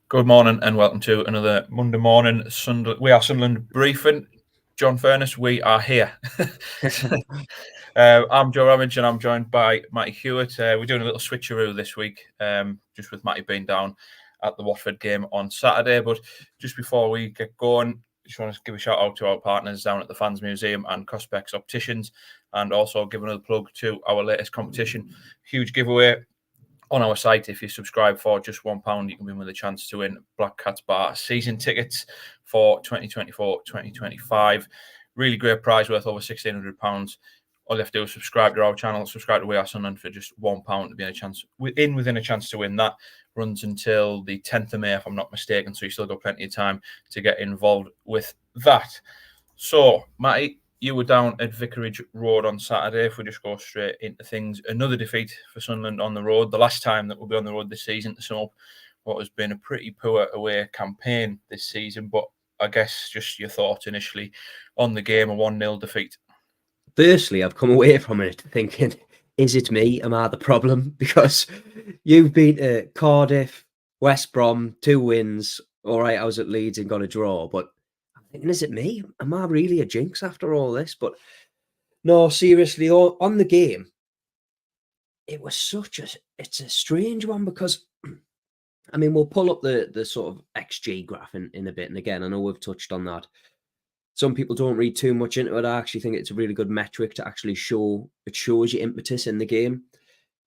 Good morning and welcome to another Monday morning We Are Sunderland briefing. John Furness, we are here. I'm Joe Ramage and I'm joined by Matty Hewitt. We're doing a little switcheroo this week, just with Matty being down at the Watford game on Saturday. But just before we get going, just want to give a shout out to our partners down at the Fans Museum and Cospex Opticians, and also give another plug to our latest competition. Huge giveaway on our site. If you subscribe for just £1, you can win with a chance to win Black Cats Bar season tickets for 2024-2025. Really great prize worth over £1,600. All you have to do is subscribe to our channel, subscribe to We Are Sunderland for just £1 to be within a chance to win that. Runs until the 10th of May, if I'm not mistaken, so you still got plenty of time to get involved with that. So, Matty, you were down at Vicarage Road on Saturday. If we just go straight into things, another defeat for Sunderland on the road. The last time that we'll be on the road this season to sum up what has been a pretty poor away campaign this season. But I guess just your thoughts initially on the game, a 1-0 defeat. Firstly, I've come away from it thinking, is it me? Am I the problem? Because you've beat Cardiff, West Brom, 2 wins. All right, I was at Leeds and got a draw, but I'm thinking, is it me? Am I really a jinx after all this? But no, seriously, on the game, it was it's a strange one because, I mean, we'll pull up the sort of XG graph in a bit. And again, I know we've touched on that. Some people don't read too much into it. I actually think it's a really good metric to actually shows your impetus in the game.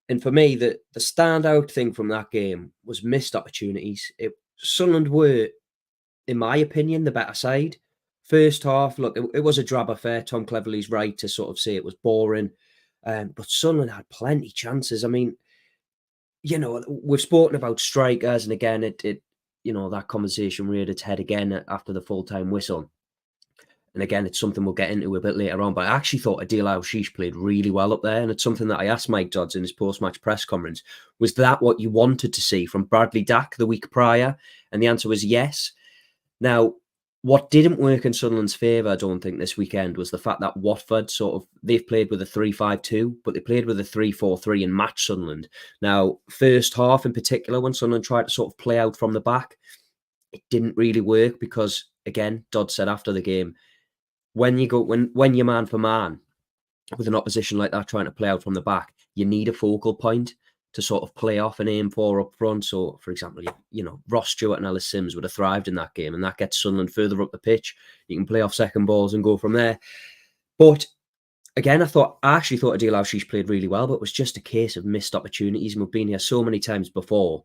And for me, the standout thing from that game was missed opportunities. Sunderland were, in my opinion, the better side. First half, look, it was a drab affair. Tom Cleverley's right to sort of say it was boring. But Sunderland had plenty chances. I mean, we've spoken about strikers, and again, it that conversation reared its head again after the full-time whistle. And again, it's something we'll get into a bit later on. But I actually thought Adil Al-Shish played really well up there. And it's something that I asked Mike Dodds in his post-match press conference. Was that what you wanted to see from Bradley Dack the week prior? And the answer was yes. Now, what didn't work in Sunderland's favour, I don't think, this weekend was the fact that Watford they've played with a 3-5-2, but they played with a 3-4-3 and matched Sunderland. Now, first half in particular, when Sunderland tried to sort of play out from the back, it didn't really work because, again, Dodds said after the game, when you're man for man with an opposition like that trying to play out from the back, you need a focal point to sort of play off and aim for up front. So, for example, Ross Stewart and Ellis Sims would have thrived in that game, and that gets Sunderland further up the pitch. You can play off second balls and go from there. But again, I actually thought Adil Al-Shish played really well, but it was just a case of missed opportunities. And we've been here so many times before.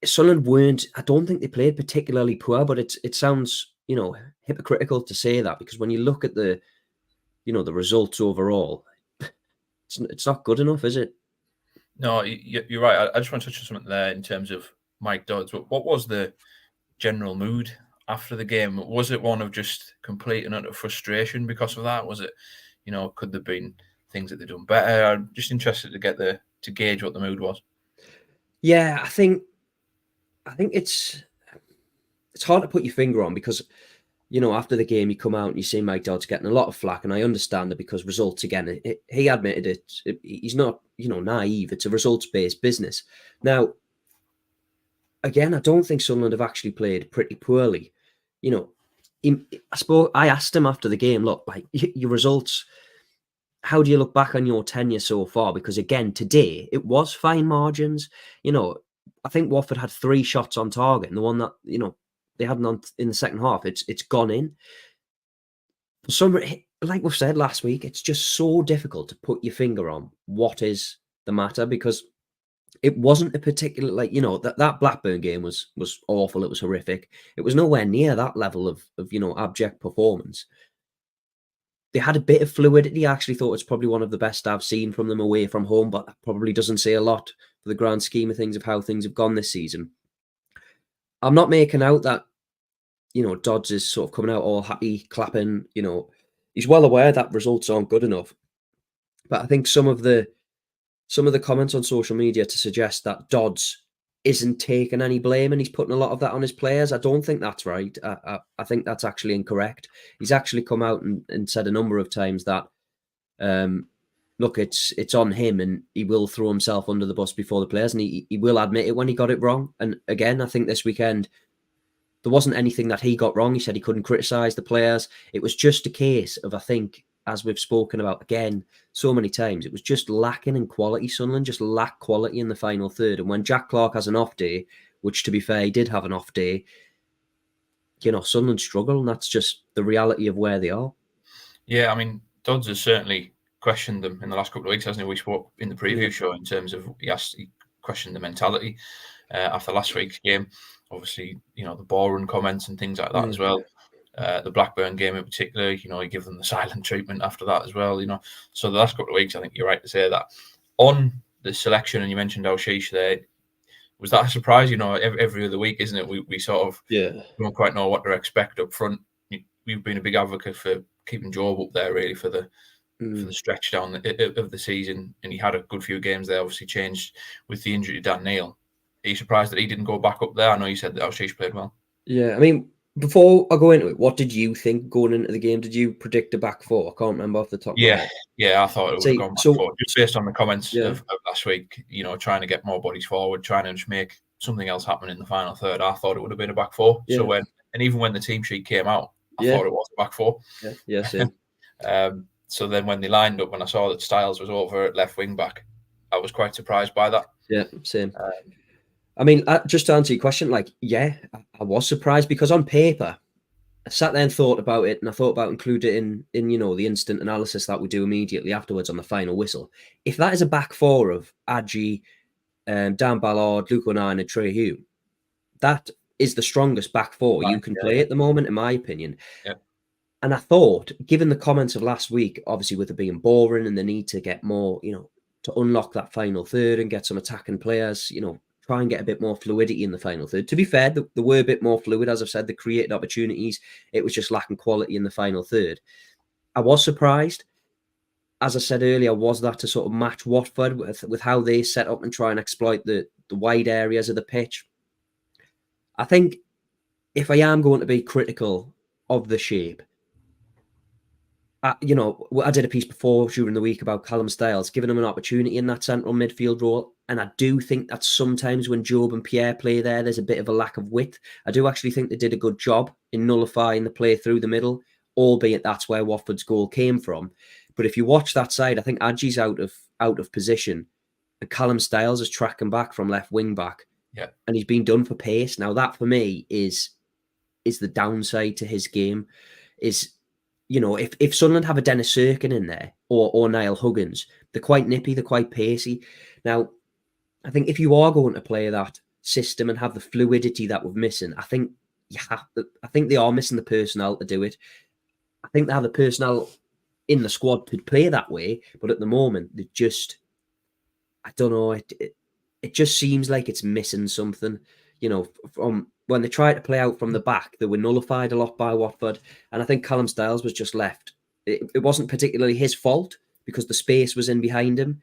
Sunderland I don't think they played particularly poor, but it sounds hypocritical to say that, because when you look at the results overall, it's not good enough, is it? No, you're right. I just want to touch on something there in terms of Mike Dodds. What was the general mood after the game? Was it one of just complete and utter frustration because of that? Was it, could there have been things that they've done better? I'm just interested to gauge what the mood was. Yeah, I think it's hard to put your finger on because, after the game, you come out and you see Mike Dodds getting a lot of flack, and I understand it because results, again, he admitted it. He's not, naive. It's a results-based business. Now, again, I don't think Sunderland have actually played pretty poorly. I asked him after the game, look, like, your results, how do you look back on your tenure so far? Because, again, today, it was fine margins. I think Watford had 3 shots on target, and the one that, they hadn't on in the second half, it's gone in. For some, like we've said last week, it's just so difficult to put your finger on what is the matter, because it wasn't a particular, that Blackburn game was awful. It was horrific. It was nowhere near that level of abject performance. They had a bit of fluidity. I actually thought it's probably one of the best I've seen from them away from home, but that probably doesn't say a lot for the grand scheme of things of how things have gone this season. I'm not making out that, Dodds is sort of coming out all happy, clapping. He's well aware that results aren't good enough. But I think some of the comments on social media to suggest that Dodds isn't taking any blame and he's putting a lot of that on his players, I don't think that's right. I think that's actually incorrect. He's actually come out and said a number of times that look, it's on him, and he will throw himself under the bus before the players, and he will admit it when he got it wrong. And again, I think this weekend there wasn't anything that he got wrong. He said he couldn't criticise the players. It was just a case of, I think, as we've spoken about again so many times, it was just lacking in quality. Sunderland just lacked quality in the final third. And when Jack Clarke has an off day, which to be fair, he did have an off day, Sunderland struggle, and that's just the reality of where they are. Yeah, I mean, Dodds has certainly questioned them in the last couple of weeks, hasn't he? We spoke in the preview show in terms of he questioned the mentality after last week's game. Obviously, the ball run comments and things like that as well. The Blackburn game in particular, he gave them the silent treatment after that as well. So the last couple of weeks, I think you're right to say that. On the selection, and you mentioned Al-Shish there, was that a surprise? Every other week, isn't it? We sort of don't quite know what to expect up front. We've been a big advocate for keeping Job up there really for the stretch down of the season, and he had a good few games there. Obviously, changed with the injury to Dan Neil. Are you surprised that he didn't go back up there? I know you said that Al-Shish played well. Yeah, I mean, before I go into it, what did you think going into the game? Did you predict a back four? I can't remember off the top of my head. Yeah, I thought it would have gone back four. Just based on the comments of last week, trying to get more bodies forward, trying to just make something else happen in the final third. I thought it would have been a back four. Yeah. So even when the team sheet came out, I thought it was a back four. Yeah, same. So then when they lined up, when I saw that Styles was over at left wing back, I was quite surprised by that. Yeah, same. I mean, just to answer your question, I was surprised because on paper, I sat there and thought about it, and I thought about including it in the instant analysis that we do immediately afterwards on the final whistle. If that is a back four of Adji, Dan Ballard, Luke O'Nien, and Trey Hume, that is the strongest back four you can play at the moment, in my opinion. Yeah. And I thought, given the comments of last week, obviously with it being boring and the need to get more, to unlock that final third and get some attacking players, try and get a bit more fluidity in the final third. To be fair, they were a bit more fluid, as I've said, they created opportunities. It was just lacking quality in the final third. I was surprised. As I said earlier, was that to sort of match Watford with how they set up and try and exploit the wide areas of the pitch? I think if I am going to be critical of the shape, I did a piece before during the week about Callum Styles, giving him an opportunity in that central midfield role. And I do think that sometimes when Job and Pierre play there's a bit of a lack of width. I do actually think they did a good job in nullifying the play through the middle, albeit that's where Watford's goal came from. But if you watch that side, I think Adji's out of position, and Callum Styles is tracking back from left wing back. Yeah. And he's been done for pace. Now that for me is the downside to his game. Is if Sunderland have a Dennis Serkin in there or Niall Huggins, they're quite nippy, they're quite pacey. Now, I think if you are going to play that system and have the fluidity that we're missing, I think they are missing the personnel to do it. I think they have the personnel in the squad to play that way, but at the moment, they just, I don't know, it just seems like it's missing something. From when they tried to play out from the back, they were nullified a lot by Watford. And I think Callum Styles was just left. It wasn't particularly his fault because the space was in behind him.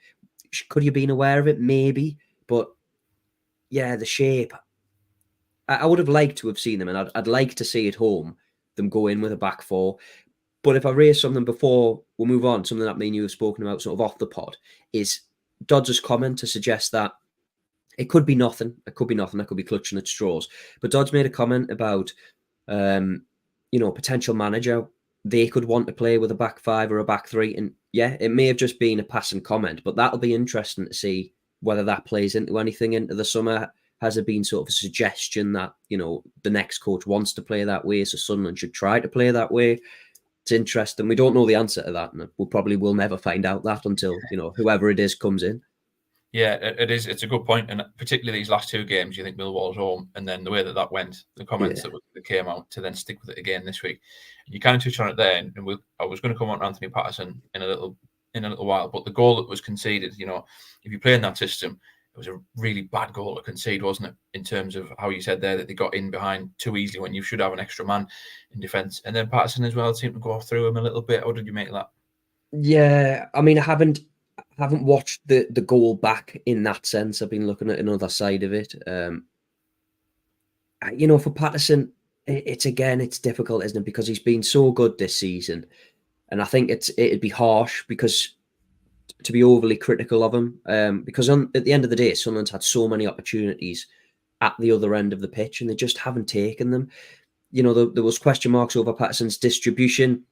Could you have been aware of it? Maybe. But yeah, the shape. I would have liked to have seen them, and I'd like to see at home them go in with a back four. But if I raise something before we move on, something that me and you have spoken about sort of off the pod, is Dodds' comment to suggest that it could be nothing. It could be nothing. I could be clutching at straws. But Dodds made a comment about, potential manager. They could want to play with a back five or a back three. And yeah, it may have just been a passing comment, but that'll be interesting to see whether that plays into anything into the summer. Has there been sort of a suggestion that, the next coach wants to play that way, so Sunderland should try to play that way? It's interesting. We don't know the answer to that, and we'll never find out that until, whoever it is comes in. Yeah, it is. It's a good point, and particularly these last two games, you think Millwall's home, and then the way that went, the comments that came out to then stick with it again this week. You kind of touched on it there, and I was going to come on to Anthony Patterson in a little while, but the goal that was conceded, if you play in that system, it was a really bad goal to concede, wasn't it? In terms of how you said there that they got in behind too easily when you should have an extra man in defence, and then Patterson as well seemed to go through him a little bit. How did you make that? Yeah, I mean, I haven't watched the goal back in that sense. I've been looking at another side of it. For Patterson, it's difficult, isn't it? Because he's been so good this season, and I think it'd be harsh because to be overly critical of him, because at the end of the day, Sunderland's had so many opportunities at the other end of the pitch, and they just haven't taken them. You know, there was question marks over Patterson's distribution.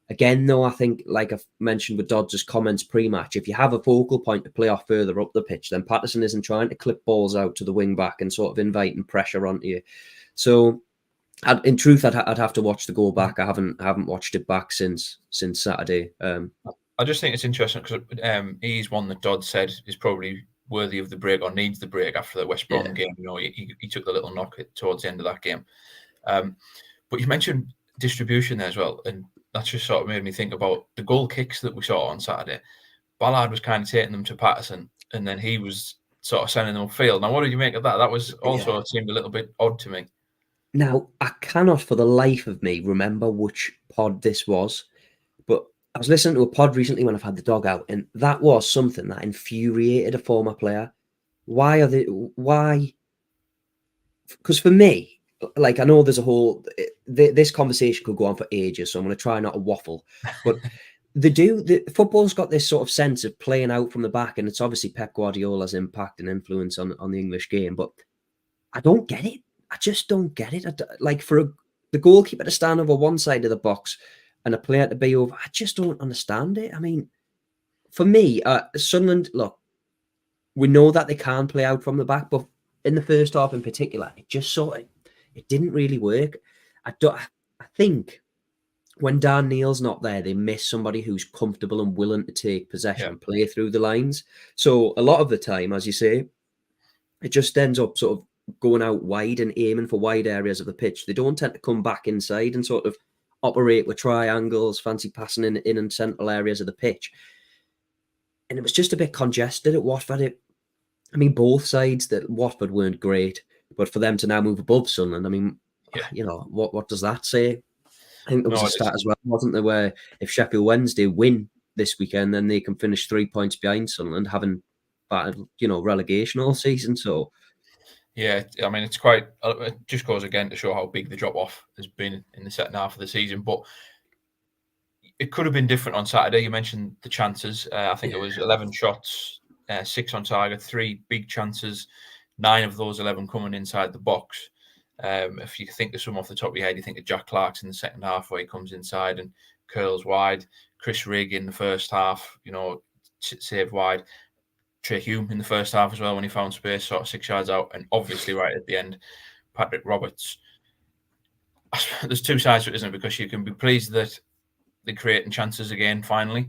Again, though, I think, like I've mentioned with Dodds' comments pre-match, if you have a focal point to play off further up the pitch, then Patterson isn't trying to clip balls out to the wing back and sort of inviting pressure onto you. So, in truth, I'd have to watch the goal back. I haven't watched it back since Saturday. I just think it's interesting because he's one that Dodd said is probably worthy of the break or needs the break after the West Brom game. You know, he took the little knock towards the end of that game. But you mentioned distribution there as well, and that just sort of made me think about the goal kicks that we saw on Saturday. Ballard was kind of taking them to Patterson, and then he was sort of sending them upfield. Now, what did you make of that? That was also seemed a little bit odd to me. Now, I cannot for the life of me remember which pod this was, but I was listening to a pod recently when I've had the dog out, and that was something that infuriated a former player. Why? Because for me, like, I know there's a whole... This conversation could go on for ages, so I'm going to try not to waffle. But football's got this sort of sense of playing out from the back, and it's obviously Pep Guardiola's impact and influence on the English game, but I don't get it. I just don't get it. Like, for the goalkeeper to stand over one side of the box and a player to be over, I just don't understand it. I mean, for me, Sunderland, look, we know that they can play out from the back, but in the first half in particular, it just it didn't really work. I think when Dan Neil's not there, they miss somebody who's comfortable and willing to take possession and play through the lines. So a lot of the time, as you say, it just ends up sort of going out wide and aiming for wide areas of the pitch. They don't tend to come back inside and sort of operate with triangles, fancy passing in and central areas of the pitch. And it was just a bit congested at Watford. I mean, both sides, that Watford weren't great, but for them to now move above Sunderland, I mean, you know, what does that say? I think there was a stat as well, wasn't there, where if Sheffield Wednesday win this weekend, then they can finish 3 points behind Sunderland, having battled, you know, relegation all season. So, yeah, I mean, it's quite... It just goes again to show how big the drop-off has been in the second half of the season. But it could have been different on Saturday. You mentioned the chances. I think it was 11 shots, 6 on target, 3 big chances, 9 of those 11 coming inside the box. If you think of some off the top of your head, you think of Jack Clark's in the second half where he comes inside and curls wide. Chris Rigg in the first half, you know, saved wide. Trey Hume in the first half as well when he found space, sort of 6 yards out. And obviously right at the end, Patrick Roberts. There's two sides to it, isn't it? Because you can be pleased that they're creating chances again, finally,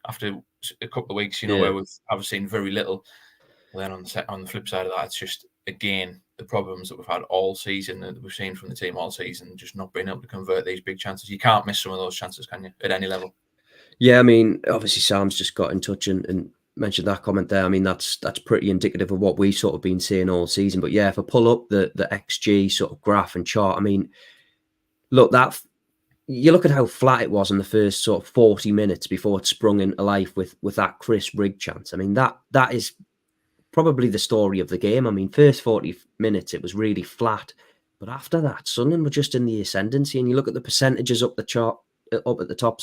after a couple of weeks, you know, where we've seen very little. Then on the flip side of that, it's just, again, the problems that we've had all season, that we've seen from the team all season, just not being able to convert these big chances. You can't miss some of those chances, can you, at any level? Yeah, I mean, obviously Sam's just got in touch and mentioned that comment there. I mean, that's pretty indicative of what we've sort of been seeing all season. But yeah, if I pull up the XG sort of graph and chart, I mean, look, you look at how flat it was in the first sort of 40 minutes before it sprung into life with that Chris Rigg chance. I mean, that is probably the story of the game. I mean, first 40 minutes, it was really flat. But after that, Sunderland were just in the ascendancy. And you look at the percentages up at the top,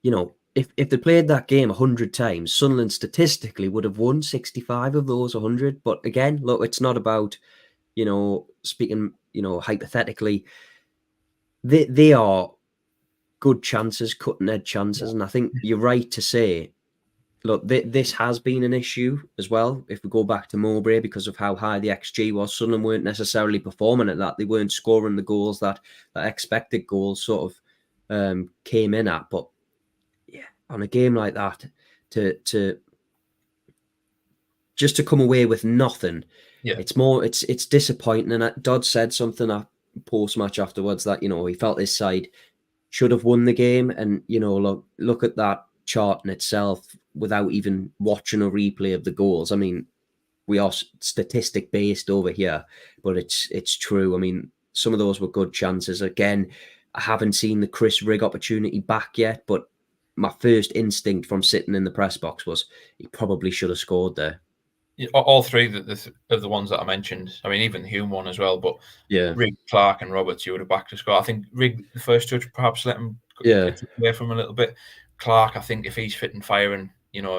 you know, if they played that game 100 times, Sunderland statistically would have won 65 of those 100. But again, look, it's not about, you know, speaking, you know, hypothetically. They are good chances, cutting-edge chances. And I think you're right to say, look, this has been an issue as well. If we go back to Mowbray, because of how high the XG was, Sunderland weren't necessarily performing at that. They weren't scoring the goals that expected goals sort of came in at. But yeah, on a game like that, to just to come away with nothing, it's disappointing. And Dodd said something post-match afterwards that, you know, he felt his side should have won the game. And, you know, look at that chart in itself without even watching a replay of the goals. I mean, we are statistic based over here, but it's true. I mean, some of those were good chances. Again, I haven't seen the Chris Rigg opportunity back yet, but my first instinct from sitting in the press box was he probably should have scored there. All three of the ones that I mentioned. I mean, even the Hume one as well. But Rigg, Clark, and Roberts, you would have backed to score. I think Rigg, the first touch, perhaps let him get away from him a little bit. Clark, I think if he's fit and firing,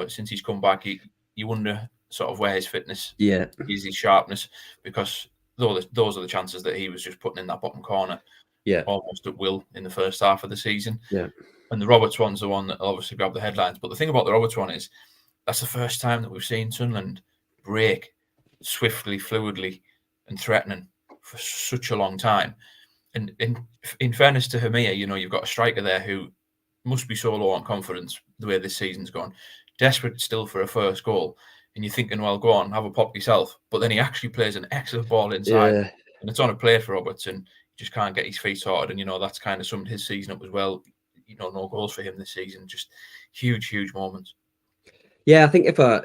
since he's come back, you wonder sort of where his fitness Yeah. is, his sharpness, because those are the chances that he was just putting in that bottom corner, almost at will in the first half of the season. Yeah. And the Roberts one's the one that obviously grabbed the headlines. But the thing about the Roberts one is that's the first time that we've seen Sunderland break swiftly, fluidly, and threatening for such a long time. And in fairness to Hamia, you've got a striker there who must be so low on confidence the way this season's gone, desperate still for a first goal. And you're thinking, well, go on, have a pop yourself. But then he actually plays an excellent ball inside. Yeah. And it's on a play for Roberts, and he just can't get his feet sorted. And, that's kind of summed his season up as well. No goals for him this season. Just huge, huge moments. Yeah, I think if I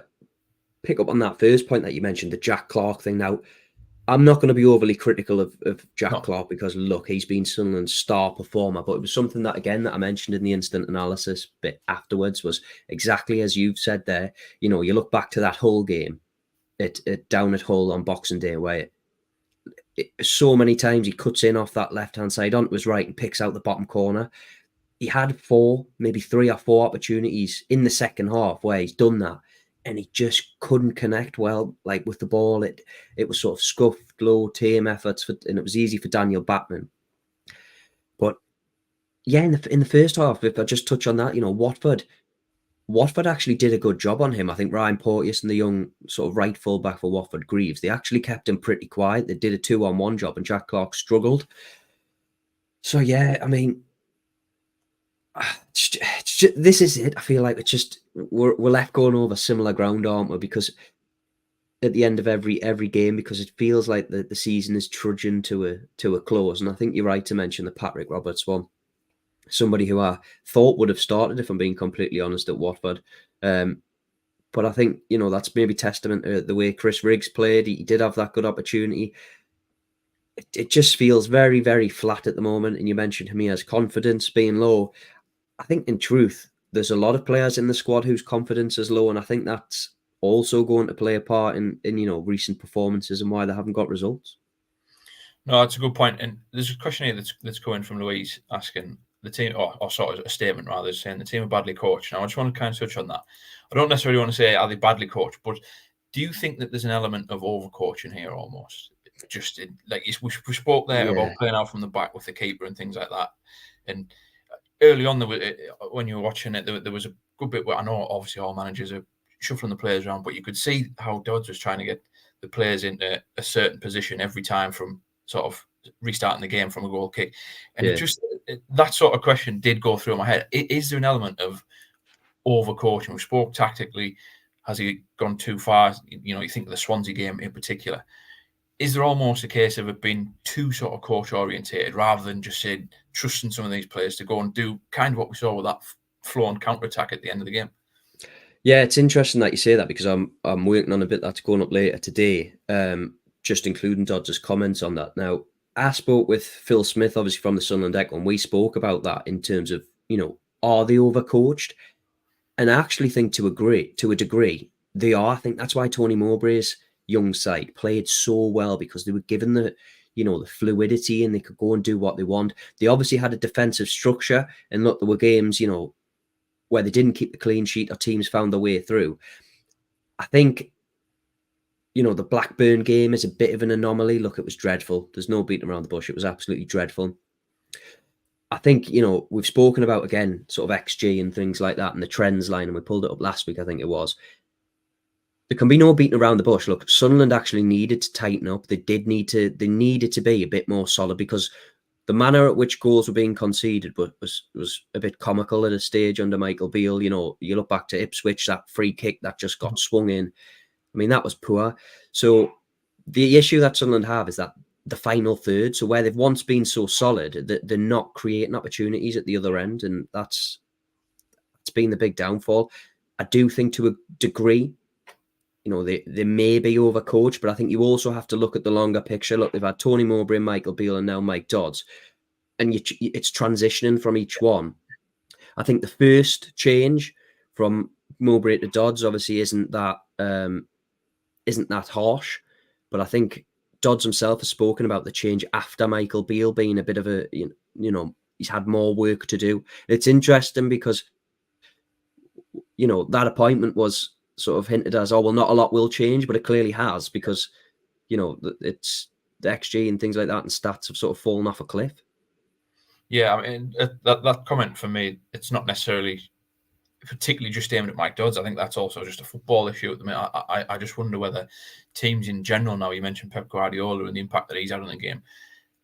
pick up on that first point that you mentioned, the Jack Clarke thing now, I'm not going to be overly critical of Jack Clarke because, look, he's been Sunderland's star performer. But it was something that I mentioned in the instant analysis bit afterwards was exactly as you've said there. You look back to that Hull game down at Hull on Boxing Day where so many times he cuts in off that left-hand side onto his right and picks out the bottom corner. He had 3 or 4 opportunities in the second half where he's done that. And he just couldn't connect well, like with the ball. It was sort of scuffed, low, tame efforts, and it was easy for Daniel Batman. But yeah, in the first half, if I just touch on that, Watford actually did a good job on him. I think Ryan Porteous and the young sort of right fullback for Watford, Greaves, they actually kept him pretty quiet. They did a 2-on-1 job, and Jack Clarke struggled. So yeah, I mean, this is it. I feel like it's just we're left going over similar ground, aren't we? Because at the end of every game, because it feels like the season is trudging to a close. And I think you're right to mention the Patrick Roberts one, somebody who I thought would have started, if I'm being completely honest, at Watford. But I think that's maybe testament to the way Chris Riggs played. He did have that good opportunity. It just feels very, very flat at the moment. And you mentioned Hamia's confidence being low. I think in truth, there's a lot of players in the squad whose confidence is low, and I think that's also going to play a part in recent performances and why they haven't got results. No, that's a good point. And there's a question here that's coming from Louise asking the team, or sort of a statement rather, saying the team are badly coached. Now, I just want to kind of touch on that. I don't necessarily want to say are they badly coached, but do you think that there's an element of overcoaching here almost? Just we spoke there about playing out from the back with the keeper and things like that, and early on, when you were watching it, there was a good bit where I know obviously all managers are shuffling the players around, but you could see how Dodds was trying to get the players into a certain position every time from sort of restarting the game from a goal kick. And that sort of question did go through my head. Is there an element of overcoaching? We spoke tactically. Has he gone too far? You think of the Swansea game in particular. Is there almost a case of it being too sort of coach orientated rather than just saying trusting some of these players to go and do kind of what we saw with that flow and counter attack at the end of the game? Yeah, it's interesting that you say that because I'm working on a bit that's going up later today, just including Dodds' comments on that. Now, I spoke with Phil Smith, obviously from the Sunderland Echo, and we spoke about that in terms of, are they overcoached? And I actually think to a degree, they are. I think that's why Tony Mowbray's young side played so well, because they were given the fluidity and they could go and do what they want. They obviously had a defensive structure, and look, there were games, where they didn't keep the clean sheet or teams found their way through. I think, the Blackburn game is a bit of an anomaly. Look, it was dreadful. There's no beating around the bush. It was absolutely dreadful. I think, we've spoken about, again, sort of XG and things like that and the trends line, and we pulled it up last week, I think it was. There can be no beating around the bush. Look, Sunderland actually needed to tighten up. They needed to be a bit more solid, because the manner at which goals were being conceded was a bit comical at a stage under Michael Beale. You look back to Ipswich, that free kick that just got swung in. I mean, that was poor. So the issue that Sunderland have is that the final third, so where they've once been so solid, they're not creating opportunities at the other end, and it's been the big downfall. I do think to a degree, they may be overcoached, but I think you also have to look at the longer picture. Look, they've had Tony Mowbray and Michael Beale and now Mike Dodds, and it's transitioning from each one. I think the first change from Mowbray to Dodds obviously isn't that harsh, but I think Dodds himself has spoken about the change after Michael Beale being a bit of a, he's had more work to do. It's interesting because that appointment was sort of hinted as, oh, well, not a lot will change, but it clearly has, because, it's the XG and things like that and stats have sort of fallen off a cliff. Yeah, I mean, that comment for me, it's not necessarily particularly just aimed at Mike Dodds. I think that's also just a football issue at the minute. I just wonder whether teams in general now, you mentioned Pep Guardiola and the impact that he's had on the game,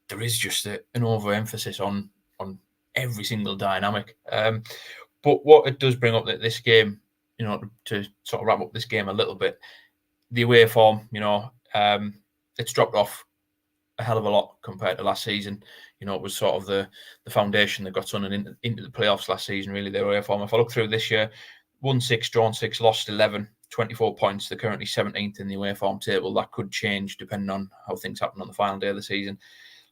there is just an overemphasis on every single dynamic. But what it does bring up that this game, to sort of wrap up this game a little bit, the away form, it's dropped off a hell of a lot compared to last season. It was sort of the foundation that got Sunderland into the playoffs last season, really, their away form. If I look through this year, won 6, drawn 6, lost 11, 24 points. They're currently 17th in the away form table. That could change depending on how things happen on the final day of the season.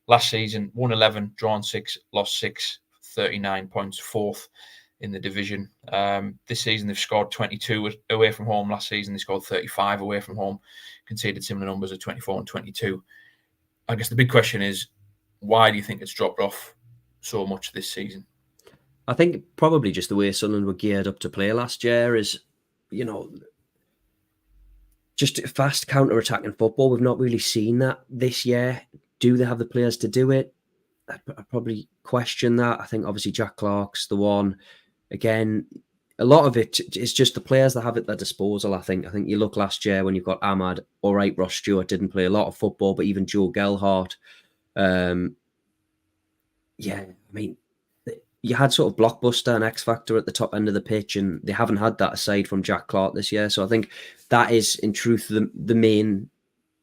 Last season, won 11, drawn 6, lost 6, 39 points, 4th in the division. This season, they've scored 22 away from home. Last season, they scored 35 away from home, conceded similar numbers of 24 and 22. I guess the big question is, why do you think it's dropped off so much this season? I think probably just the way Sunderland were geared up to play last year is, just fast counter-attacking football. We've not really seen that this year. Do they have the players to do it? I'd probably question that. I think obviously Jack Clark's the one. Again, a lot of it is just the players that have it at their disposal, I think. I think you look last year when you've got Ahmad, all right, Ross Stewart didn't play a lot of football, but even Joe Gelhardt. You had sort of blockbuster and X Factor at the top end of the pitch, and they haven't had that aside from Jack Clark this year. So I think that is, in truth, the main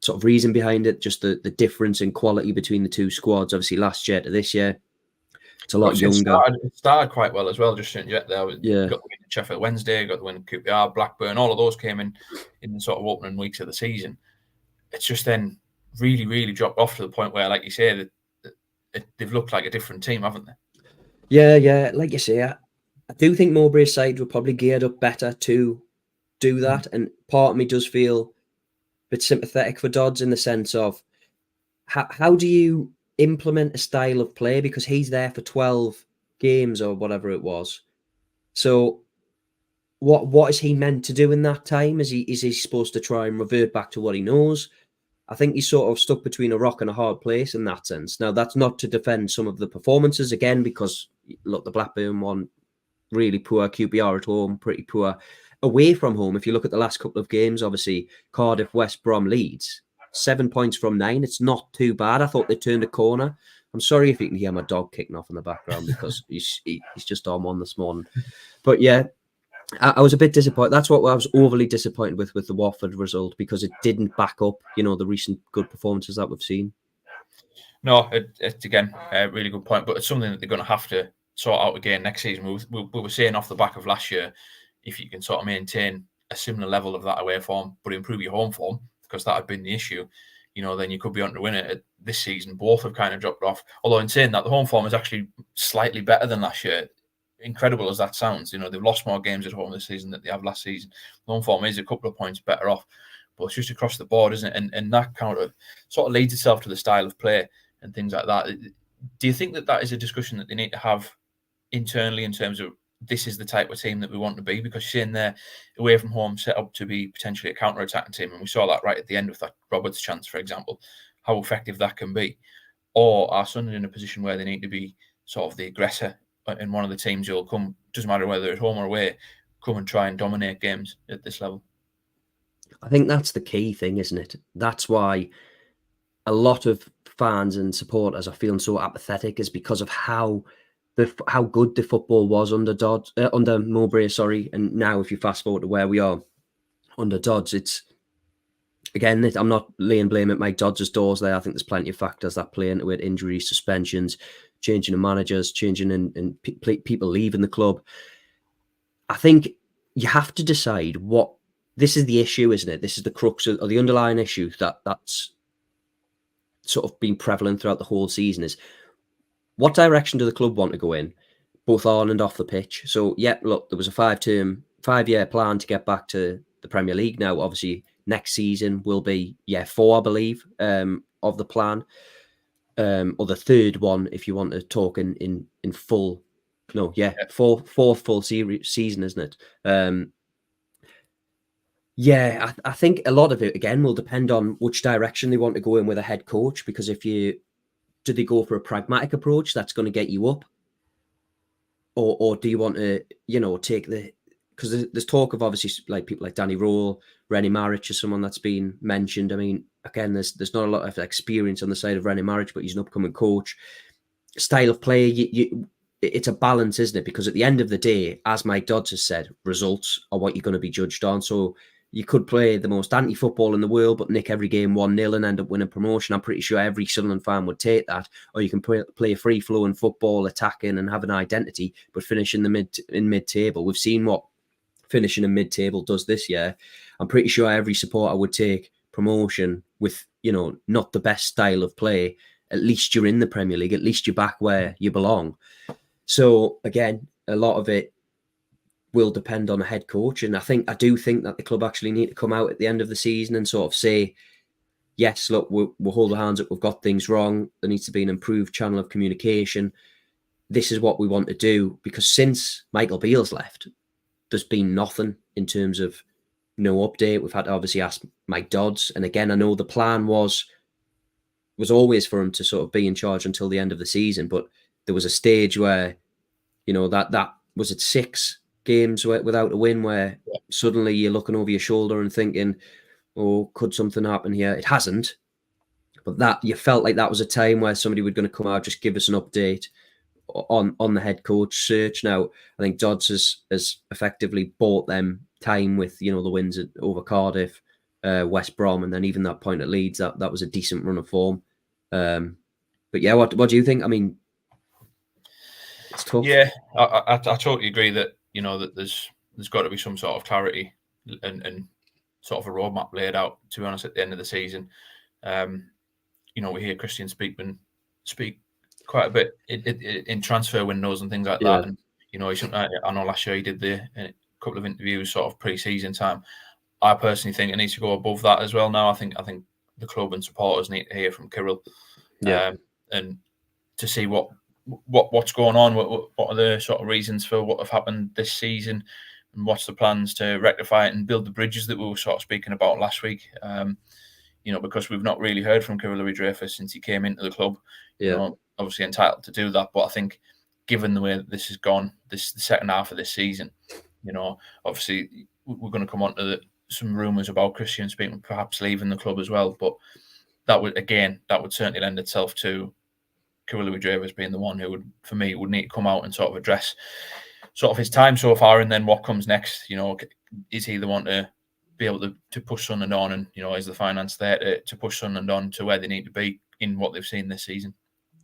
sort of reason behind it, just the difference in quality between the two squads. Obviously, last year to this year, it's a lot younger. It started quite well as well, just shouldn't you? There, yeah. Got the win at Sheffield Wednesday, got the win at QPR, Blackburn, all of those came in the sort of opening weeks of the season. It's just then really, really dropped off to the point where, like you say, they've looked like a different team, haven't they? Yeah. Like you say, I do think Mowbray's side were probably geared up better to do that. And part of me does feel a bit sympathetic for Dodds in the sense of how do you implement a style of play, because he's there for 12 games or whatever it was. So what is he meant to do in that time? Is he supposed to try and revert back to what he knows? I think he's sort of stuck between a rock and a hard place in that sense. Now, that's not to defend some of the performances again, because look, the Blackburn one, really poor. QPR at home, pretty poor. Away from home, if you look at the last couple of games, obviously Cardiff, West Brom, Leeds, 7 points from 9. It's not too bad. I thought they turned a corner. I'm sorry if you can hear my dog kicking off in the background because he's just on one this morning. But yeah, I was a bit disappointed. That's what I was overly disappointed with the Watford result, because it didn't back up, the recent good performances that we've seen. No, it's again a really good point, but it's something that they're going to have to sort out again next season. We were saying off the back of last year, if you can sort of maintain a similar level of that away form, but improve your home form, because that had been the issue, then you could be on to win it. This season, both have kind of dropped off. Although in saying that, the home form is actually slightly better than last year. Incredible as that sounds, they've lost more games at home this season than they have last season. The home form is a couple of points better off, but it's just across the board, isn't it? And that kind of sort of leads itself to the style of play and things like that. Do you think that is a discussion that they need to have internally in terms of this is the type of team that we want to be? Because you're saying they're away from home set up to be potentially a counter-attacking team, and we saw that right at the end with that Roberts chance, for example, how effective that can be. Or are Sunderland in a position where they need to be sort of the aggressor in one of the teams who'll come, doesn't matter whether it's home or away, come and try and dominate games at this level? I think that's the key thing, isn't it? That's why a lot of fans and supporters are feeling so apathetic, is because of how good the football was under Mowbray, and now if you fast forward to where we are under Dodds, it's again, I'm not laying blame at Mike Dodds' doors there. I think there's plenty of factors that play into it: injuries, suspensions, changing of managers, changing and people leaving the club. I think you have to decide what this is the issue, isn't it? This is the crux or the underlying issue that's sort of been prevalent throughout the whole season, is what direction do the club want to go in, both on and off the pitch? So, yeah, look, there was a 5-year plan to get back to the Premier League. Now, obviously, next season will be year 4, I believe, of the plan, or the third one, if you want to talk in full No, yeah, fourth full season, isn't it? Yeah, I think a lot of it again will depend on which direction they want to go in with a head coach. Because do they go for a pragmatic approach that's going to get you up, or do you want to, take because there's talk of obviously like people like Danny Rowe, Ramage is someone that's been mentioned. I mean, again, there's not a lot of experience on the side of Ramage, but he's an upcoming coach. Style of play, it's a balance, isn't it? Because at the end of the day, as Mike Dodds has said, results are what you're going to be judged on. So you could play the most anti-football in the world, but nick every game 1-0 and end up winning promotion. I'm pretty sure every Sunderland fan would take that. Or you can play free-flowing football, attacking and have an identity, but finish in mid-table. We've seen what finishing in mid-table does this year. I'm pretty sure every supporter would take promotion with, not the best style of play. At least you're in the Premier League. At least you're back where you belong. So again, a lot of it will depend on a head coach. And I do think that the club actually need to come out at the end of the season and sort of say, yes, look, we'll hold our hands up. We've got things wrong. There needs to be an improved channel of communication. This is what we want to do. Because since Michael Beale's left, there's been nothing in terms of no update. We've had to obviously ask Mike Dodds. And again, I know the plan was always for him to sort of be in charge until the end of the season. But there was a stage where, that was at 6 games without a win, where suddenly you're looking over your shoulder and thinking, oh, could something happen here? It hasn't. But that you felt like that was a time where somebody was going to come out, just give us an update on the head coach search. Now, I think Dodds has effectively bought them time with, the wins over Cardiff, West Brom, and then even that point at Leeds, that was a decent run of form. But yeah, what do you think? I mean, it's tough. Yeah, I totally agree that, that there's got to be some sort of clarity and sort of a roadmap laid out, to be honest, at the end of the season. We hear Kristjaan Speakman speak quite a bit in transfer windows and things like that. And, I know last year he did a couple of interviews sort of pre-season time. I personally think it needs to go above that as well now. I think the club and supporters need to hear from Kirill and to see what's going on, what are the sort of reasons for what have happened this season, and what's the plans to rectify it and build the bridges that we were sort of speaking about last week. Because we've not really heard from Kirill Dreyfus since he came into the club. Obviously entitled to do that, but I think given the way that this has gone, the second half of this season, obviously we're going to come on to some rumours about Kristjaan Speakman perhaps leaving the club as well, but that would certainly lend itself to Kirill Dreyfus being the one who would need to come out and sort of address sort of his time so far, and then what comes next. Is he the one to be able to push Sunderland on, and is the finance there to push Sunderland on to where they need to be in what they've seen this season?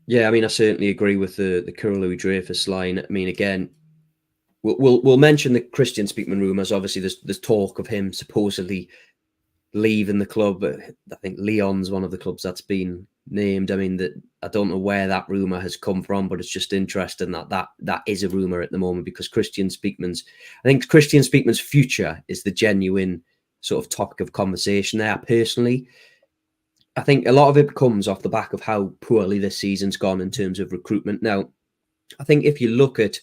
Yeah, I mean, I certainly agree with the Kirill Dreyfus line. I mean, again, we'll mention the Kristjaan Speakman rumours. Obviously, there's talk of him supposedly leaving the club. I think Lyon's one of the clubs that's been named. I mean, I don't know where that rumour has come from, but it's just interesting that is a rumour at the moment, because Kristjaan Speakman's future is the genuine sort of topic of conversation there. Personally, I think a lot of it comes off the back of how poorly this season's gone in terms of recruitment. Now, I think if you look at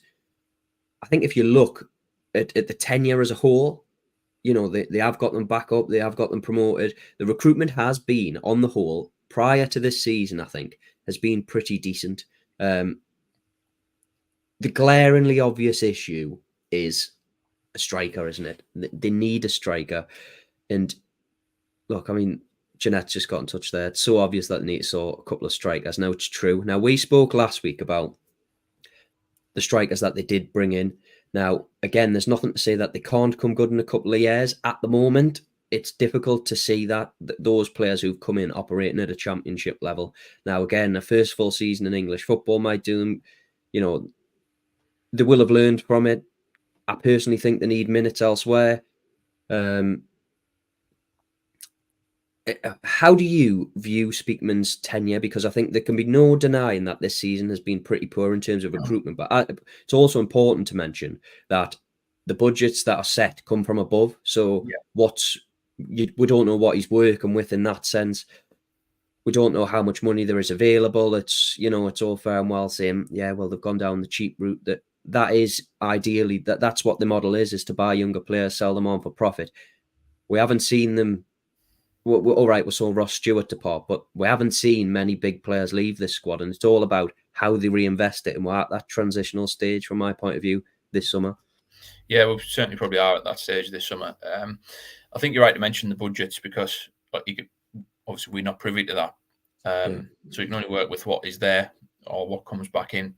the tenure as a whole, they have got them back up, they have got them promoted. The recruitment has been, on the whole, prior to this season, I think, has been pretty decent. The glaringly obvious issue is a striker, isn't it? They need a striker. And look, I mean, Jeanette's just got in touch there. It's so obvious that they need to sort a couple of strikers. Now, it's true. Now, we spoke last week about the strikers that they did bring in. Now, again, there's nothing to say that they can't come good in a couple of years. At the moment, it's difficult to see that those players who've come in operating at a championship level. Now, again, a first full season in English football might do them, they will have learned from it. I personally think they need minutes elsewhere. How do you view Speakman's tenure? Because I think there can be no denying that this season has been pretty poor in terms of recruitment. But it's also important to mention that the budgets that are set come from above. So we don't know what he's working with in that sense. We don't know how much money there is available. It's all fair and well saying, yeah, well, they've gone down the cheap route that that is ideally that's what the model is to buy younger players, sell them on for profit. We haven't seen them. All right, we saw Ross Stewart depart, but we haven't seen many big players leave this squad, and it's all about how they reinvest it. And we're at that transitional stage, from my point of view, this summer. Yeah, we certainly probably are at that stage this summer. I think you're right to mention the budgets, because obviously we're not privy to that. So you can only work with what is there or what comes back in.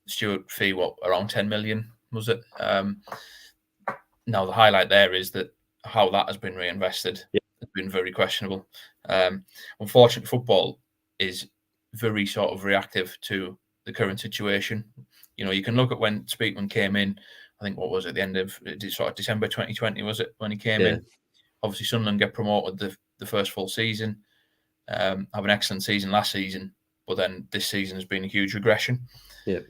Stewart fee, around 10 million, was it? Now, the highlight there is that how that has been reinvested has been very questionable. Unfortunately, football is very sort of reactive to the current situation. You can look at when Speakman came in. I think, what was it, the end of sort of December 2020, was it, when he came in? Obviously, Sunderland get promoted the first full season, have an excellent season last season, but then this season has been a huge regression. Yeah.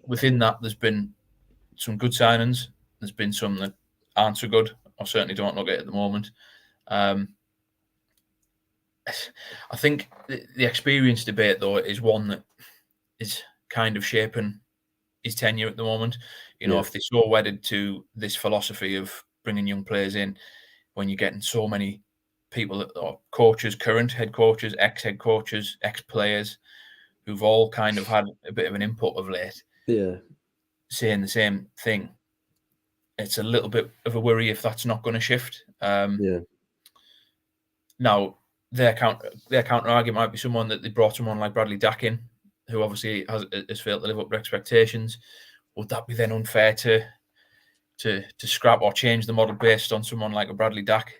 Within that, there's been some good signings. There's been some that aren't so good, or certainly don't look at the moment. I think the experience debate, though, is one that is kind of shaping his tenure at the moment. If they're so wedded to this philosophy of bringing young players in, when you're getting so many people that are coaches, current head coaches, ex-head coaches, ex-players, who've all kind of had a bit of an input of late, saying the same thing, it's a little bit of a worry if that's not going to shift. Now, their counter argument might be someone that they brought someone like Bradley Dack in, who obviously has failed to live up to expectations. Would that be then unfair to scrap or change the model based on someone like a Bradley Dack?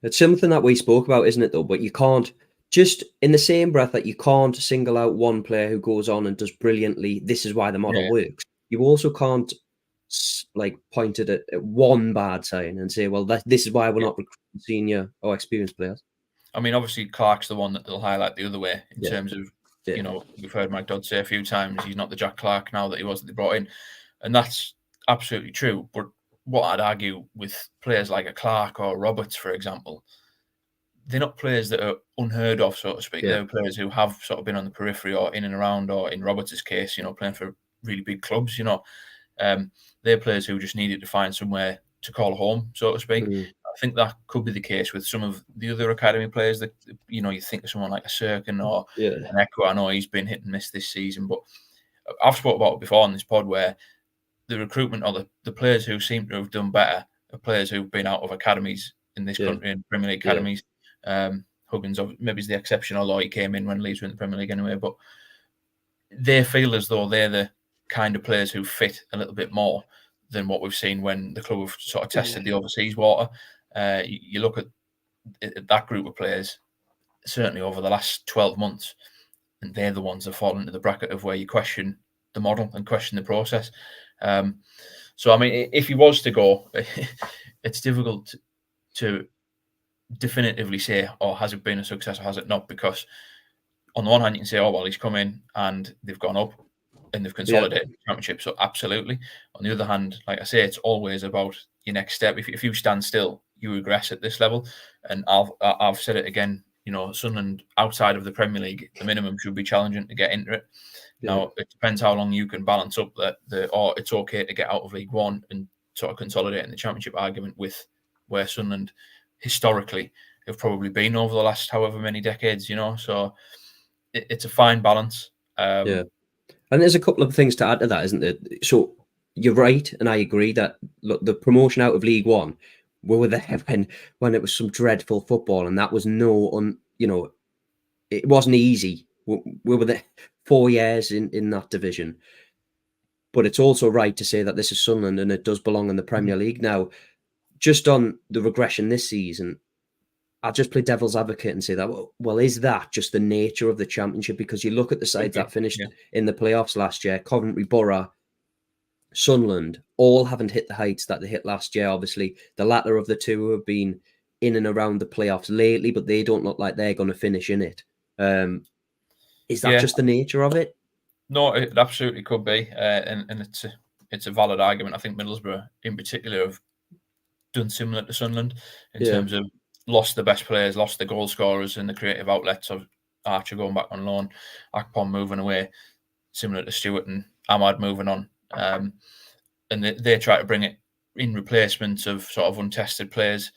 It's something that we spoke about, isn't it, though? But you can't, just in the same breath that you can't single out one player who goes on and does brilliantly, this is why the model works. You also can't point it at one bad sign and say, well, this is why we're not recruiting senior or experienced players. I mean, obviously, Clark's the one that they'll highlight the other way in terms of, we've heard Mike Dodd say a few times, he's not the Jack Clark now that he was that they brought in. And that's absolutely true. But what I'd argue with players like a Clark or Roberts, for example, they're not players that are unheard of, so to speak. They're players who have sort of been on the periphery or in and around, or in Roberts' case, playing for really big clubs, They're players who just needed to find somewhere to call home, so to speak. I think that could be the case with some of the other academy players that, you think of someone like a Sirkin or an Echo. I know he's been hit and miss this season, but I've spoken about it before on this pod where the recruitment or the players who seem to have done better are players who've been out of academies in this country, in Premier League academies. Huggins maybe is the exception, although he came in when Leeds were in the Premier League anyway, but they feel as though they're the kind of players who fit a little bit more than what we've seen when the club have sort of tested the overseas water. You look at that group of players, certainly over the last 12 months, and they're the ones that fall into the bracket of where you question the model and question the process. So, I mean, if he was to go, it's difficult to definitively say, has it been a success or has it not? Because on the one hand, you can say, well, he's come in and they've gone up and they've consolidated the championship. So absolutely. On the other hand, like I say, it's always about your next step. If you stand still, you regress at this level. And I've said it again, Sunderland outside of the Premier League, the minimum should be challenging to get into it. Now, it depends how long you can balance up or it's okay to get out of League One and sort of consolidate in the championship argument with where Sunderland historically have probably been over the last however many decades, So it's a fine balance. And there's a couple of things to add to that, isn't there? So you're right, and I agree that look, the promotion out of League One, we were there when it was some dreadful football, and that was it wasn't easy. We were there 4 years in that division. But it's also right to say that this is Sunderland and it does belong in the Premier League. Now, just on the regression this season, I'll just play devil's advocate and say that, well, is that just the nature of the championship? Because you look at the sides that finished in the playoffs last year, Coventry, Borough, Sunderland, all haven't hit the heights that they hit last year. Obviously, the latter of the two have been in and around the playoffs lately, but they don't look like they're going to finish in it. Is that just the nature of it? No, it absolutely could be. And it's a valid argument. I think Middlesbrough in particular have done similar to Sunderland in terms of lost the best players, lost the goal scorers and the creative outlets of Archer going back on loan, Akpom moving away, similar to Stewart and Ahmad moving on. and they try to bring it in replacement of sort of untested players.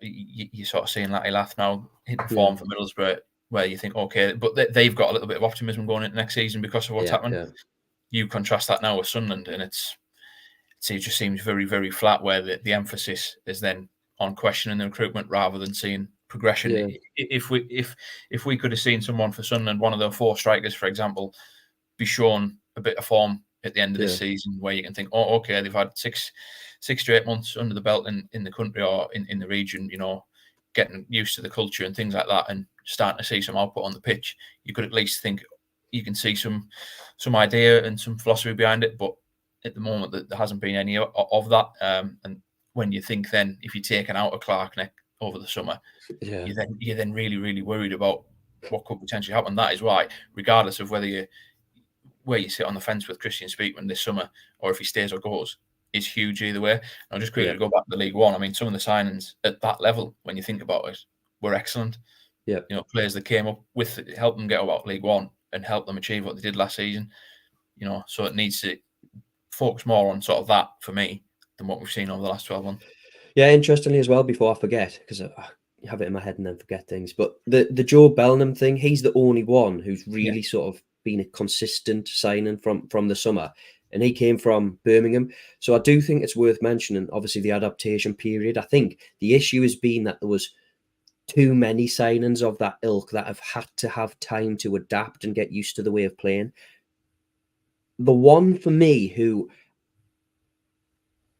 You're sort of seeing Latty Lath now hitting form for Middlesbrough, where you think, okay, but they've got a little bit of optimism going into next season because of what's happened. Yeah. You contrast that now with Sunderland, and it just seems very, very flat, where the emphasis is then on questioning the recruitment rather than seeing progression. Yeah. If we could have seen someone for Sunderland, one of their 4 strikers, for example, be shown a bit of form at the end of this season, where you can think, oh, okay, they've had 6 to 8 months under the belt in the country or in the region, getting used to the culture and things like that, and starting to see some output on the pitch. You could at least think you can see some idea and some philosophy behind it, but at the moment there hasn't been any of that. And when you think then, if you're taken out of Clarkneck over the summer, you're then really, really worried about what could potentially happen. That is why, regardless of where you sit on the fence with Kristjaan Speakman this summer, or if he stays or goes, is huge either way. And I'll just quickly go back to League One. I mean, some of the signings at that level, when you think about it, were excellent. Yeah, players that came up with help them get about League One and help them achieve what they did last season. So it needs to focus more on sort of that for me than what we've seen over the last 12 months. Yeah, interestingly as well, before I forget, because I have it in my head and then forget things, but the Joe Bellingham thing, he's the only one who's really sort of been a consistent signing from the summer, and he came from Birmingham. So I do think it's worth mentioning, obviously, the adaptation period. I think the issue has been that there was too many signings of that ilk that have had to have time to adapt and get used to the way of playing. The one for me who,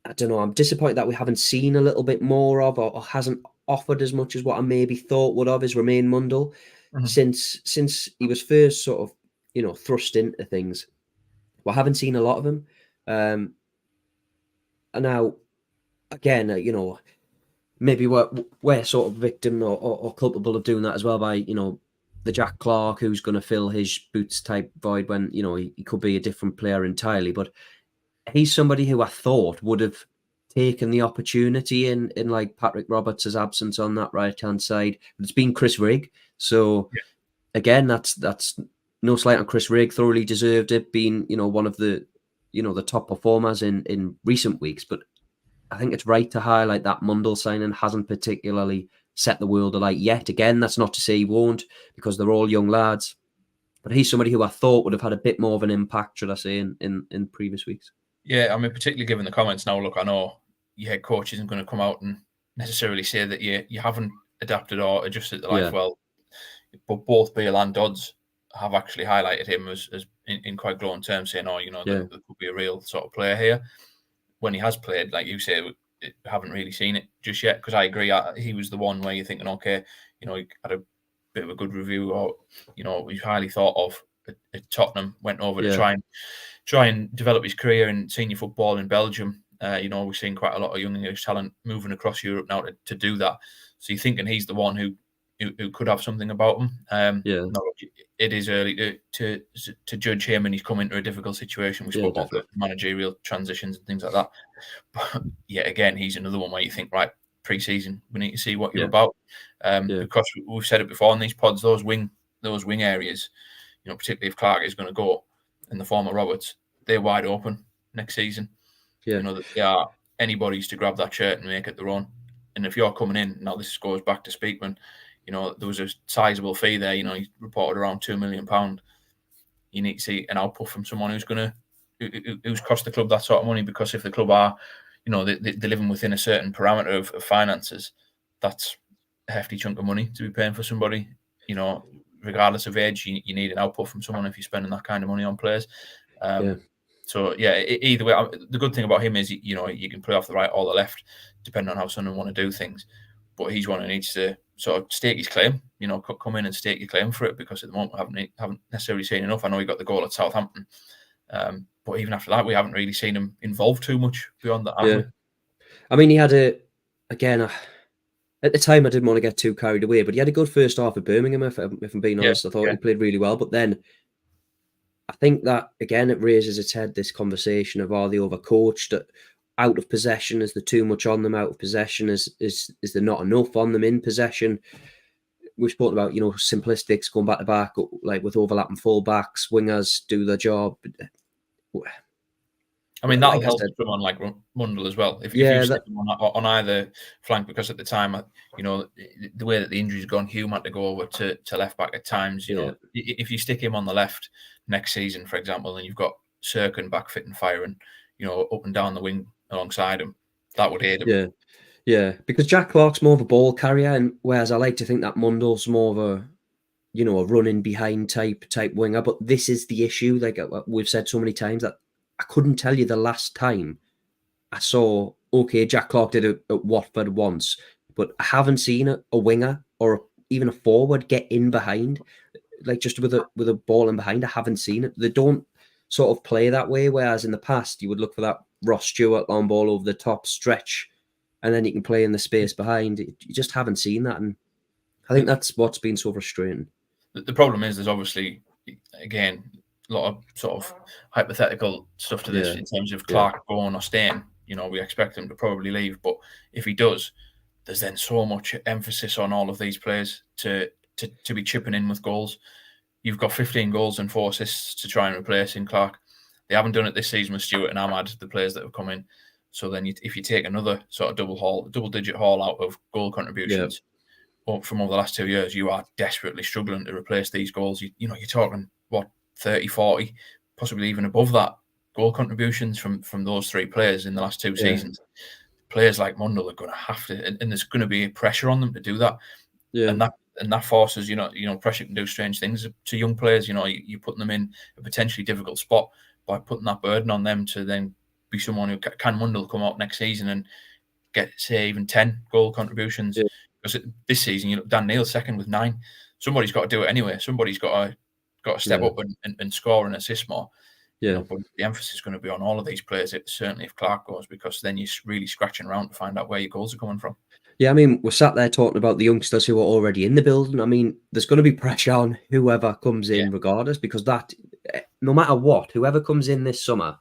I don't know, I'm disappointed that we haven't seen a little bit more of, or hasn't offered as much as what I maybe thought would have, is Romain Mundle. Since he was first sort of, thrust into things, we haven't seen a lot of him. And now, again, maybe we're sort of victim or culpable of doing that as well by, the Jack Clark who's going to fill his boots type void when, he could be a different player entirely. But he's somebody who I thought would have taken the opportunity in like Patrick Roberts' absence on that right-hand side. But it's been Chris Rigg. So again, that's no slight on Chris Rigg, thoroughly deserved it, being, one of the, the top performers in recent weeks. But I think it's right to highlight that Mundle signing hasn't particularly set the world alight yet. Again, that's not to say he won't, because they're all young lads. But he's somebody who I thought would have had a bit more of an impact, should I say, in previous weeks. Yeah, I mean, particularly given the comments now, look, I know your head coach isn't going to come out and necessarily say that you haven't adapted or adjusted to life well, but both Beale and Dodds have actually highlighted him as in quite glowing terms, saying, there could be a real sort of player here. When he has played, like you say, we haven't really seen it just yet, because I agree, he was the one where you're thinking, okay, he had a bit of a good review, or, he's highly thought of at Tottenham, went over to try and develop his career in senior football in Belgium. We're seeing quite a lot of young English talent moving across Europe now to do that. So you're thinking he's the one who could have something about him. No, it is early to judge him, and he's come into a difficult situation. We spoke about the managerial transitions and things like that. But again, he's another one where you think, right, pre-season, we need to see what you're about. Because we've said it before in these pods, those wing areas, particularly if Clark is going to go in the form of Roberts, they're wide open next season. That they are anybody's to grab that shirt and make it their own. And if you're coming in, now this goes back to Speakman, there was a sizable fee there. He reported around £2 million. You need to see an output from someone who's cost the club that sort of money, because if the club are, they're living within a certain parameter of finances, that's a hefty chunk of money to be paying for somebody. Regardless of age, you need an output from someone if you're spending that kind of money on players. So either way, the good thing about him is you can play off the right or the left, depending on how someone want to do things. But he's one who needs to sort of stake his claim. Come in and stake your claim for it, because at the moment we haven't necessarily seen enough. I know he got the goal at Southampton, but even after that, we haven't really seen him involved too much beyond that. Have we? I mean, he had at the time, I didn't want to get too carried away, but he had a good first half at Birmingham, if I'm being honest. I thought he played really well. But then I think that, again, it raises its head, this conversation of, are they overcoached? Out of possession, is there too much on them? Out of possession, is there not enough on them in possession? We've spoken about, simplistics, going back to back, like with overlapping full backs, wingers do their job. I mean, that'll like I help said, someone like Mundell as well. If yeah, you stick him on either flank, because at the time, you know, the way that the injury's gone, Hewitt had to go over to left back at times. You know, if you stick him on the left next season, for example, and you've got Serkin back fit and firing, you know, up and down the wing alongside him, that would aid him. Yeah, because Jack Clark's more of a ball carrier, and whereas I like to think that Mundell's more of a, you know, a running behind type winger. But this is the issue. Like we've said so many times, that I couldn't tell you the last time I saw. Okay, Jack Clark did it at Watford once, but I haven't seen a winger or even a forward get in behind, like just with a ball in behind. I haven't seen it. They don't sort of play that way. Whereas in the past, you would look for that Ross Stewart long ball over the top stretch, and then you can play in the space behind. You just haven't seen that, and I think that's what's been so frustrating. The problem is, there's obviously, again, a lot of sort of hypothetical stuff to this in terms of Clark going or staying. You know, we expect him to probably leave, but if he does, there's then so much emphasis on all of these players to be chipping in with goals. You've got 15 goals and 4 assists to try and replace in Clark. They haven't done it this season with Stewart and Ahmad, the players that have come in. So then, if you take another sort of double-digit haul out of goal contributions from over the last 2 years, you are desperately struggling to replace these goals. You know, you're talking, what, 30, 40, possibly even above that goal contributions from those 3 players in the last 2 seasons. Players like Mundell are going to have to, and there's going to be pressure on them to do that. And that forces, you know, pressure can do strange things to young players. You know, you're putting them in a potentially difficult spot by putting that burden on them to then be someone who can Mundell come out next season and get, say, even 10 goal contributions. Because this season, you know, Dan Neal's second with 9. Somebody's got to do it anyway. Somebody's got to step up and score and assist more. You know, but the emphasis is going to be on all of these players, certainly if Clark goes, because then you're really scratching around to find out where your goals are coming from. Yeah, I mean, we're sat there talking about the youngsters who are already in the building. I mean, there's going to be pressure on whoever comes in regardless, because that, no matter what, whoever comes in this summer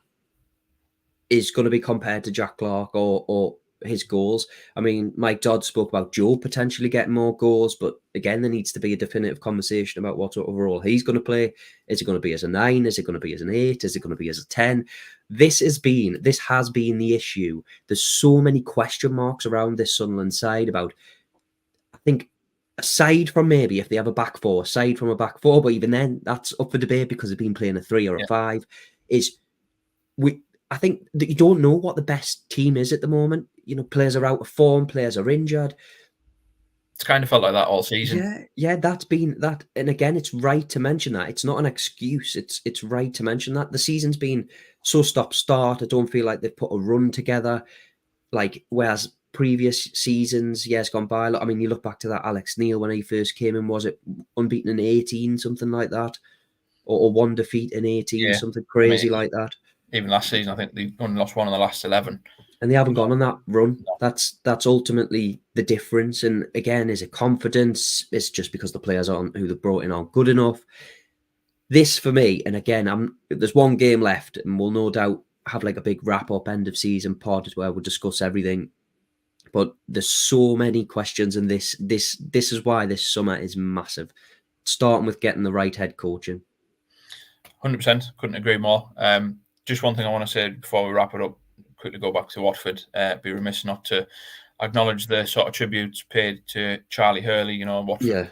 is going to be compared to Jack Clark or his goals. I mean, Mike Dodd spoke about Joe potentially getting more goals, but again, there needs to be a definitive conversation about what sort of role he's going to play. Is it going to be as a 9? Is it going to be as an 8? Is it going to be as a 10? This has been the issue. There's so many question marks around this Sunderland side about, I think, aside from maybe if they have a back four, but even then, that's up for debate because they've been playing a 3 or a 5, I think that you don't know what the best team is at the moment. You know, players are out of form, players are injured. It's kind of felt like that all season. Yeah, that's been that. And again, it's right to mention that. It's not an excuse. It's right to mention that. The season's been so stop-start. I don't feel like they've put a run together. Like, whereas previous seasons, years gone by, I mean, you look back to that Alex Neil when he first came in, was it unbeaten in 18, something like that? Or 1 defeat in 18, something crazy like that. Even last season, I think they only lost 1 in the last 11. And they haven't gone on that run. That's ultimately the difference. And again, is it confidence? It's just because the players aren't who they've brought in aren't good enough. This for me, and again, there's 1 game left, and we'll no doubt have like a big wrap-up end of season pod where we'll discuss everything. But there's so many questions, and this is why this summer is massive. Starting with getting the right head coaching. 100%, couldn't agree more. Just one thing I want to say before we wrap it up, quickly go back to Watford. Be remiss not to acknowledge the sort of tributes paid to Charlie Hurley. You know, Watford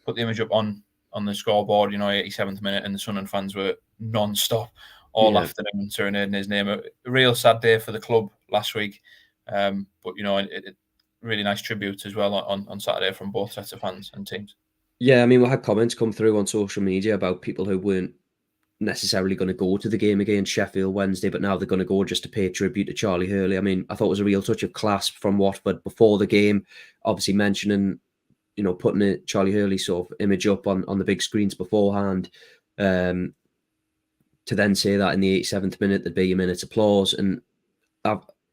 put the image up on the scoreboard, you know, 87th minute, and the Sunderland fans were non-stop all after him and serenading his name. A real sad day for the club last week. But, you know, it really nice tributes as well on Saturday from both sets of fans and teams. Yeah, I mean, we had comments come through on social media about people who weren't necessarily going to go to the game against Sheffield Wednesday, but now they're going to go just to pay tribute to Charlie Hurley. I mean, I thought it was a real touch of class from Watford before the game, obviously mentioning, you know, putting a Charlie Hurley sort of image up on the big screens beforehand, to then say that in the 87th minute there'd be a minute's applause. And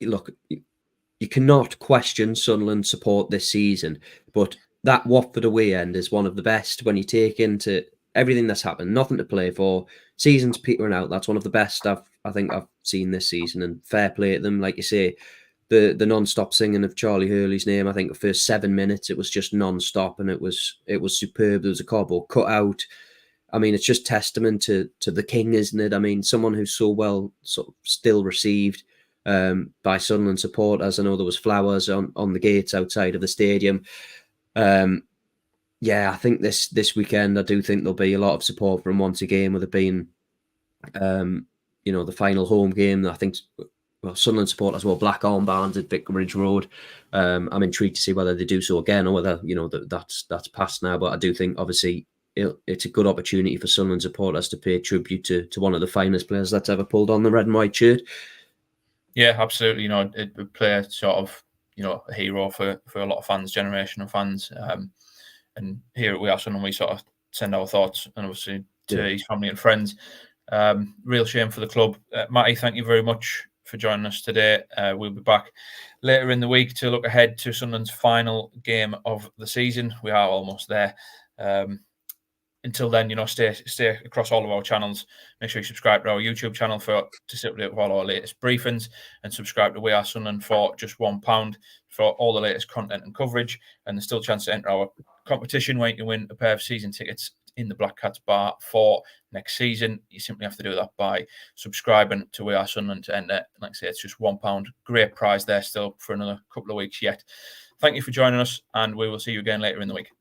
look, you cannot question Sunderland support this season, but that Watford away end is one of the best when you take into everything that's happened. Nothing to play for. Season's petering out. That's one of the best I think I've seen this season, and fair play to them. Like you say, the non-stop singing of Charlie Hurley's name, I think the first 7 minutes it was just non-stop, and it was superb. There was a cardboard cutout. I mean, it's just testament to the king, isn't it? I mean, someone who's so well sort of still received by Sunderland supporters. I know there was flowers on the gates outside of the stadium. Yeah, I think this weekend, I do think there'll be a lot of support from once again, with it being, the final home game. I think, well, Sunderland supporters wore black armbands at Vicarage Road. I'm intrigued to see whether they do so again, or whether that's past now. But I do think, obviously, it's a good opportunity for Sunderland supporters to pay tribute to one of the finest players that's ever pulled on the red and white shirt. Yeah, absolutely. It would play sort of, a hero for a lot of fans, generation of fans. And here we are, Sunderland, we sort of send our thoughts, and obviously to his family and friends. Real shame for the club. Matty, thank you very much for joining us today. We'll be back later in the week to look ahead to Sunderland's final game of the season. We are almost there. Until then, stay across all of our channels. Make sure you subscribe to our YouTube channel to stay up to date with all our latest briefings, and subscribe to We Are Sunderland for just £1 for all the latest content and coverage. And there's still a chance to enter our competition where you can win a pair of season tickets in the Black Cats bar for next season. You simply have to do that by subscribing to We Are Sunderland to enter. Like I say, it's just £1. Great prize there still for another couple of weeks yet. Thank you for joining us, and we will see you again later in the week.